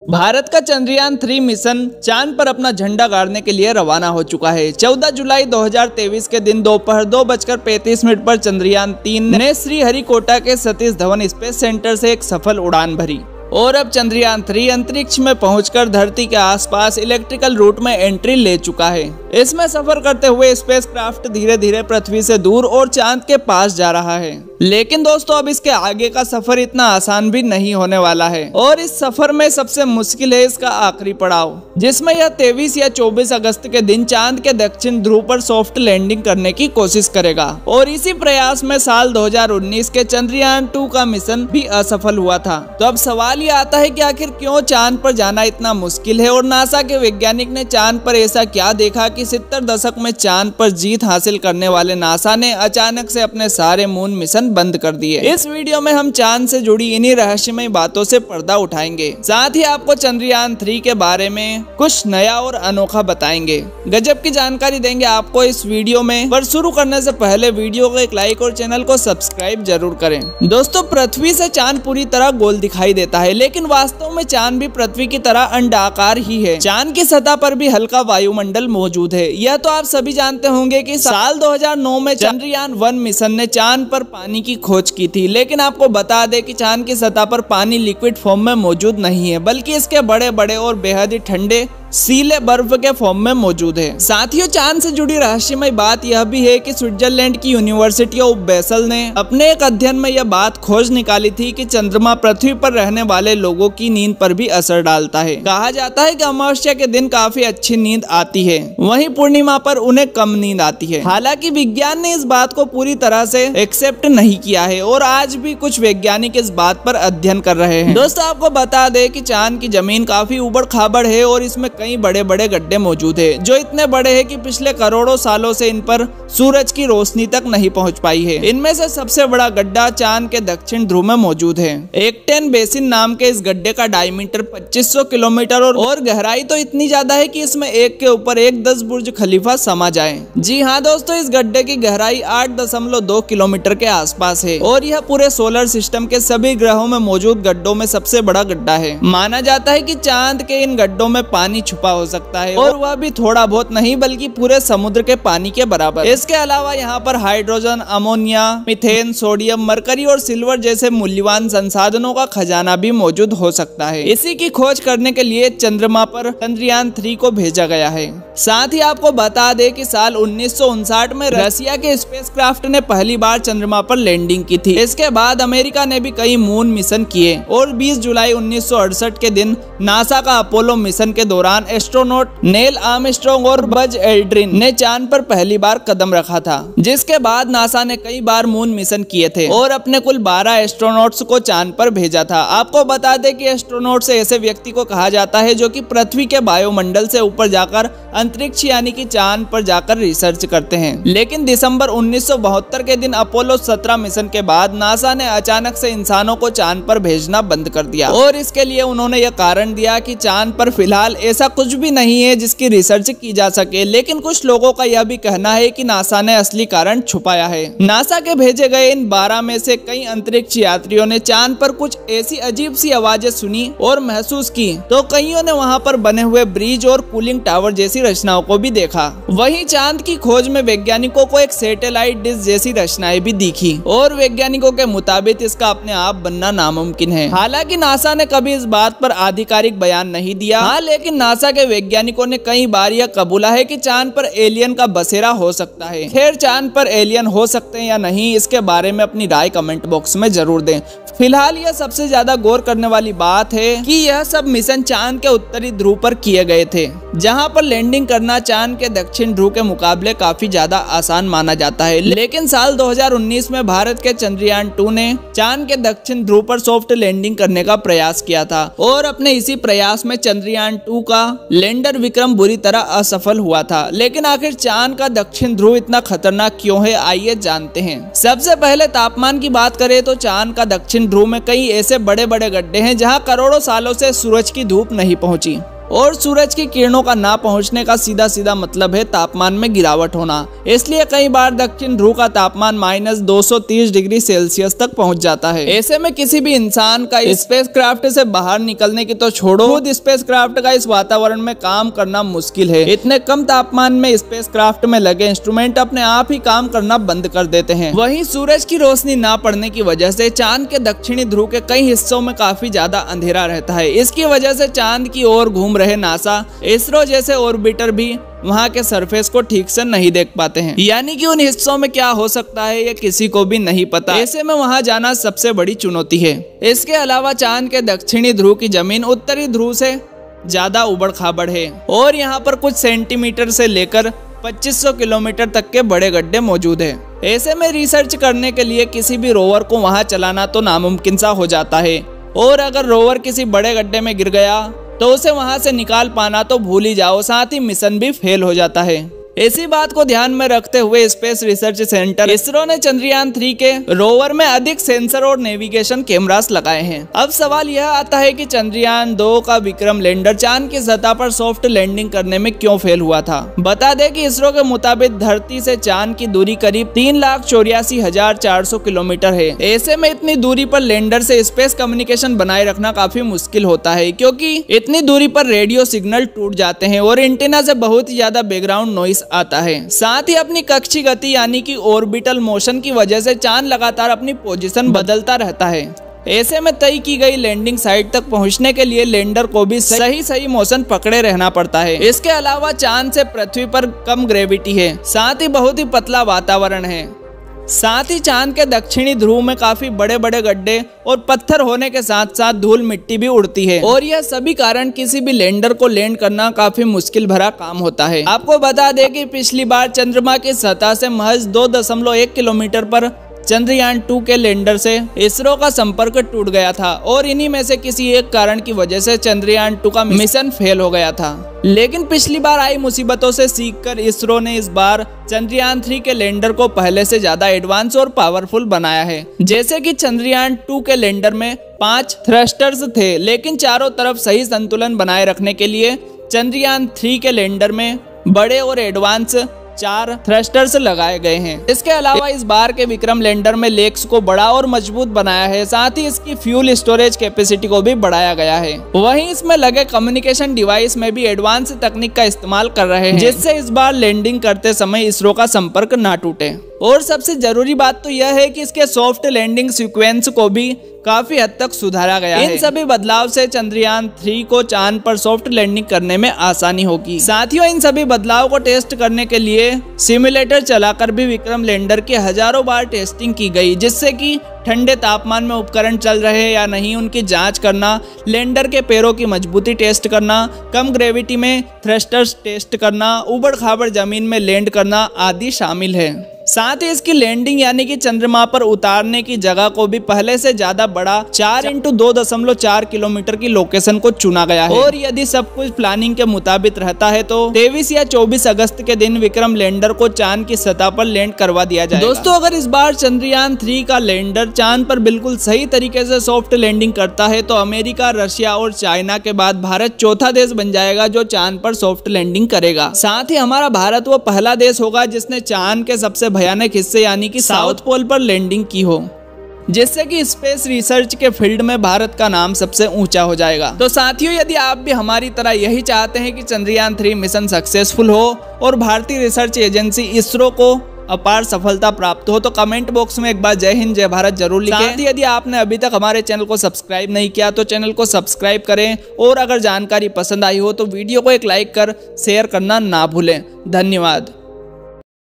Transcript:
भारत का चंद्रयान 3 मिशन चांद पर अपना झंडा गाड़ने के लिए रवाना हो चुका है। 14 जुलाई 2023 के दिन दोपहर 2:35 पर चंद्रयान 3 ने श्रीहरिकोटा के सतीश धवन स्पेस सेंटर से एक सफल उड़ान भरी और अब चंद्रयान 3 अंतरिक्ष में पहुंचकर धरती के आसपास इलेक्ट्रिकल रूट में एंट्री ले चुका है। इसमें सफर करते हुए स्पेसक्राफ्ट धीरे धीरे पृथ्वी से दूर और चांद के पास जा रहा है। लेकिन दोस्तों अब इसके आगे का सफर इतना आसान भी नहीं होने वाला है और इस सफर में सबसे मुश्किल है इसका आखिरी पड़ाव, जिसमें यह 23 या 24 अगस्त के दिन चांद के दक्षिण ध्रुव पर सॉफ्ट लैंडिंग करने की कोशिश करेगा। और इसी प्रयास में साल 2019 के चंद्रयान 2 का मिशन भी असफल हुआ था। तो अब सवाल ये आता है कि आखिर क्यों चांद पर जाना इतना मुश्किल है और नासा के वैज्ञानिक ने चांद पर ऐसा क्या देखा कि 70 दशक में चांद पर जीत हासिल करने वाले नासा ने अचानक से अपने सारे मून मिशन बंद कर दिए। इस वीडियो में हम चांद से जुड़ी इन्हीं रहस्यमय बातों से पर्दा उठाएंगे, साथ ही आपको चंद्रयान 3 के बारे में कुछ नया और अनोखा बताएंगे। गजब की जानकारी देंगे आपको इस वीडियो में। पर शुरू करने से पहले वीडियो को एक लाइक और चैनल को सब्सक्राइब जरूर करें। दोस्तों पृथ्वी से चांद पूरी तरह गोल दिखाई देता है, लेकिन वास्तव में चांद भी पृथ्वी की तरह अंडाकार ही है। चांद की सतह पर भी हल्का वायुमंडल मौजूद है। यह तो आप सभी जानते होंगे कि साल 2009 में चंद्रयान 1 मिशन ने चांद पर पानी की खोज की थी, लेकिन आपको बता दें कि चांद की सतह पर पानी लिक्विड फॉर्म में मौजूद नहीं है, बल्कि इसके बड़े बड़े और बेहद ही ठंडे सीले बर्फ के फॉर्म में मौजूद है। साथियों चांद से जुड़ी रहस्यमय बात यह भी है कि स्विट्जरलैंड की यूनिवर्सिटी ऑफ बेसल ने अपने एक अध्ययन में यह बात खोज निकाली थी कि चंद्रमा पृथ्वी पर रहने वाले लोगों की नींद पर भी असर डालता है। कहा जाता है कि अमावस्या के दिन काफी अच्छी नींद आती है, वहीं पूर्णिमा पर उन्हें कम नींद आती है। हालांकि विज्ञान ने इस बात को पूरी तरह से एक्सेप्ट नहीं किया है और आज भी कुछ वैज्ञानिक इस बात पर अध्ययन कर रहे हैं। दोस्तों आपको बता दें कि चांद की जमीन काफी उबड़ खाबड़ है और इसमें कई बड़े बड़े गड्ढे मौजूद है, जो इतने बड़े हैं कि पिछले करोड़ों सालों से इन पर सूरज की रोशनी तक नहीं पहुंच पाई है। इनमें से सबसे बड़ा गड्ढा चांद के दक्षिण ध्रुव में मौजूद है। एक्टेन बेसिन नाम के इस गड्ढे का डायमीटर 2500 किलोमीटर और गहराई तो इतनी ज्यादा है कि इसमें एक के ऊपर एक 10 बुर्ज खलीफा समा जाए। जी हाँ दोस्तों, इस गड्ढे की गहराई 8.2 किलोमीटर के आसपास है और यह पूरे सोलर सिस्टम के सभी ग्रहों में मौजूद गड्ढों में सबसे बड़ा गड्ढा है। माना जाता है कि चांद के इन गड्ढों में पानी छुपा हो सकता है और वह भी थोड़ा बहुत नहीं बल्कि पूरे समुद्र के पानी के बराबर। इसके अलावा यहाँ पर hydrogen, ammonia, methane, sodium, mercury और सिल्वर जैसे मूल्यवान संसाधनों का खजाना भी मौजूद हो सकता है। इसी की खोज करने के लिए चंद्रमा पर चंद्रयान 3 को भेजा गया है। साथ ही आपको बता दें कि साल 1959 में रसिया के स्पेसक्राफ्ट ने पहली बार चंद्रमा पर लैंडिंग की थी। इसके बाद अमेरिका ने भी कई मून मिशन किए और 20 जुलाई 1968 के दिन नासा का अपोलो मिशन के दौरान एस्ट्रोनॉट नेल आर्मस्ट्रांग और बज एल्ड्रिन ने चांद पर पहली बार कदम रखा था। जिसके बाद नासा ने कई बार मून मिशन किए थे और अपने कुल 12 एस्ट्रोनॉट्स को चांद पर भेजा था। आपको बता दें कि एस्ट्रोनॉट्स ऐसे व्यक्ति को कहा जाता है जो कि पृथ्वी के वायुमंडल से ऊपर जाकर अंतरिक्ष यानी कि चांद पर जाकर रिसर्च करते हैं। लेकिन दिसंबर 1972 के दिन अपोलो 17 मिशन के बाद नासा ने अचानक से इंसानों को चांद पर भेजना बंद कर दिया और इसके लिए उन्होंने यह कारण दिया कि चांद पर फिलहाल ऐसा कुछ भी नहीं है जिसकी रिसर्च की जा सके। लेकिन कुछ लोगों का यह भी कहना है कि नासा ने असली कारण छुपाया है। नासा के भेजे गए इन 12 में से कई अंतरिक्ष यात्रियों ने चांद पर कुछ ऐसी अजीब सी आवाजें सुनी और महसूस की, तो कईयों ने वहां पर बने हुए ब्रिज और कूलिंग टावर जैसी रचनाओं को भी देखा। वहीं चांद की खोज में वैज्ञानिकों को एक सैटेलाइट डिश जैसी रचनाएं भी दिखी और वैज्ञानिकों के मुताबिक इसका अपने आप बनना नामुमकिन है। हालांकि नासा ने कभी इस बात पर आधिकारिक बयान नहीं दिया। हाँ, लेकिन नासा के वैज्ञानिकों ने कई बार यह कबूला है कि चांद पर एलियन का बसेरा हो सकता है। खैर चांद पर एलियन हो सकते हैं या नहीं, इसके बारे में अपनी राय कमेंट बॉक्स में जरूर दें। फिलहाल यह सबसे ज्यादा गौर करने वाली बात है कि यह सब मिशन चांद के उत्तरी ध्रुव पर किए गए थे, जहां पर लैंडिंग करना चांद के दक्षिण ध्रुव के मुकाबले काफी ज्यादा आसान माना जाता है। लेकिन साल 2019 में भारत के चंद्रयान 2 ने चांद के दक्षिण ध्रुव पर सॉफ्ट लैंडिंग करने का प्रयास किया था और अपने इसी प्रयास में चंद्रयान 2 का लैंडर विक्रम बुरी तरह असफल हुआ था। लेकिन आखिर चांद का दक्षिण ध्रुव इतना खतरनाक क्यों है, आइए जानते हैं। सबसे पहले तापमान की बात करें तो चांद का दक्षिण ध्रुव में कई ऐसे बड़े बड़े गड्ढे हैं जहां करोड़ों सालों से सूरज की धूप नहीं पहुंची। और सूरज की किरणों का ना पहुंचने का सीधा सीधा मतलब है तापमान में गिरावट होना। इसलिए कई बार दक्षिण ध्रुव का तापमान -230 डिग्री सेल्सियस तक पहुंच जाता है। ऐसे में किसी भी इंसान का स्पेसक्राफ्ट से बाहर निकलने की तो छोड़ो, खुद स्पेसक्राफ्ट का इस वातावरण में काम करना मुश्किल है। इतने कम तापमान में स्पेसक्राफ्ट में लगे इंस्ट्रूमेंट अपने आप ही काम करना बंद कर देते हैं। वहीं सूरज की रोशनी ना पड़ने की वजह से चांद के दक्षिणी ध्रुव के कई हिस्सों में काफी ज्यादा अंधेरा रहता है। इसकी वजह से चांद की ओर घूम रहे नासा, इसरो जैसे ऑर्बिटर भी वहां के सरफेस को ठीक से नहीं देख पाते हैं। यानी कि उन हिस्सों में क्या हो सकता है ये किसी को भी नहीं पता। ऐसे में वहां जाना सबसे बड़ी चुनौती है। इसके अलावा चांद के दक्षिणी ध्रुव की जमीन उत्तरी ध्रुव से ज्यादा उबड़ खाबड़ है और यहाँ पर कुछ सेंटीमीटर से लेकर 2500 किलोमीटर तक के बड़े गड्ढे मौजूद है। ऐसे में रिसर्च करने के लिए किसी भी रोवर को वहां चलाना तो नामुमकिन सा हो जाता है और अगर रोवर किसी बड़े गड्ढे में गिर गया तो उसे वहां से निकाल पाना तो भूल ही जाओ, साथ ही मिशन भी फेल हो जाता है। इसी बात को ध्यान में रखते हुए स्पेस रिसर्च सेंटर इसरो ने चंद्रयान 3 के रोवर में अधिक सेंसर और नेविगेशन कैमरास लगाए हैं। अब सवाल यह आता है कि चंद्रयान 2 का विक्रम लैंडर चांद की सतह पर सॉफ्ट लैंडिंग करने में क्यों फेल हुआ था। बता दें कि इसरो के मुताबिक धरती से चांद की दूरी करीब 3,84,400 किलोमीटर है। ऐसे में इतनी दूरी पर लैंडर से स्पेस कम्युनिकेशन बनाए रखना काफी मुश्किल होता है, क्योंकि इतनी दूरी पर रेडियो सिग्नल टूट जाते हैं और एंटीना से बहुत ही ज्यादा बैकग्राउंड नॉइस आता है। साथ ही अपनी कक्षीय गति यानी कि ऑर्बिटल मोशन की वजह से चांद लगातार अपनी पोजीशन बदलता रहता है। ऐसे में तय की गई लैंडिंग साइट तक पहुंचने के लिए लैंडर को भी सही मोशन पकड़े रहना पड़ता है। इसके अलावा चांद से पृथ्वी पर कम ग्रेविटी है, साथ ही बहुत ही पतला वातावरण है। साथ ही चांद के दक्षिणी ध्रुव में काफी बड़े बड़े गड्ढे और पत्थर होने के साथ साथ धूल मिट्टी भी उड़ती है और यह सभी कारण किसी भी लैंडर को लैंड करना काफी मुश्किल भरा काम होता है। आपको बता दें कि पिछली बार चंद्रमा की सतह से महज 2.1 किलोमीटर पर चंद्रयान 2 के लैंडर से इसरो का संपर्क टूट गया था और इन्हीं में से किसी एक कारण की वजह से चंद्रयान 2 का मिशन फेल हो गया था। लेकिन पिछली बार आई मुसीबतों से सीखकर इसरो ने इस बार चंद्रयान 3 के लैंडर को पहले से ज्यादा एडवांस और पावरफुल बनाया है। जैसे कि चंद्रयान 2 के लैंडर में 5 थ्रस्टर्स थे, लेकिन चारों तरफ सही संतुलन बनाए रखने के लिए चंद्रयान 3 के लैंडर में बड़े और एडवांस 4 थ्रस्टर्स लगाए गए हैं। इसके अलावा इस बार के विक्रम लैंडर में लेग्स को बड़ा और मजबूत बनाया है, साथ ही इसकी फ्यूल स्टोरेज कैपेसिटी को भी बढ़ाया गया है। वहीं इसमें लगे कम्युनिकेशन डिवाइस में भी एडवांस तकनीक का इस्तेमाल कर रहे हैं, जिससे इस बार लैंडिंग करते समय इसरो का संपर्क ना टूटे। और सबसे जरूरी बात तो यह है कि इसके सॉफ्ट लैंडिंग सीक्वेंस को भी काफी हद तक सुधारा गया है। इन सभी बदलाव से चंद्रयान 3 को चांद पर सॉफ्ट लैंडिंग करने में आसानी होगी। साथियों, इन सभी बदलाव को टेस्ट करने के लिए सिमुलेटर चलाकर भी विक्रम लैंडर की हजारों बार टेस्टिंग की गई, जिससे कि ठंडे तापमान में उपकरण चल रहे हैं या नहीं उनकी जांच करना, लैंडर के पैरों की मजबूती टेस्ट करना, कम ग्रेविटी में थ्रस्टर्स टेस्ट करना, उबड़ खाबड़ जमीन में लैंड करना आदि शामिल है। साथ ही इसकी लैंडिंग यानी कि चंद्रमा पर उतारने की जगह को भी पहले से ज्यादा बड़ा 4x2.4 किलोमीटर की लोकेशन को चुना गया है। और यदि सब कुछ प्लानिंग के मुताबिक रहता है तो 23 या 24 अगस्त के दिन विक्रम लैंडर को चांद की सतह पर लैंड करवा दिया जाएगा। दोस्तों, अगर इस बार चंद्रयान 3 का लैंडर चांद पर बिल्कुल सही तरीके से सॉफ्ट लैंडिंग करता है तो अमेरिका, रशिया और चाइना के बाद भारत चौथा देश बन जाएगा जो चांद पर सॉफ्ट लैंडिंग करेगा। साथ ही हमारा भारत वो पहला देश होगा जिसने चांद के सबसे भयानक हिस्से यानी कि साउथ पोल पर लैंडिंग की हो, जिससे कि स्पेस रिसर्च के फील्ड में भारत का नाम सबसे ऊंचा हो जाएगा। तो साथियों, यदि आप भी हमारी तरह यही चाहते हैं कि चंद्रयान 3 मिशन सक्सेसफुल हो और भारतीय रिसर्च एजेंसी इसरो को अपार सफलता प्राप्त हो, तो कमेंट बॉक्स में एक बार जय हिंद जय भारत जरूर लिखें। साथ ही यदि आपने अभी तक हमारे चैनल को सब्सक्राइब नहीं किया तो चैनल को सब्सक्राइब करें और अगर जानकारी पसंद आई हो तो वीडियो को एक लाइक कर शेयर करना ना भूलें। धन्यवाद।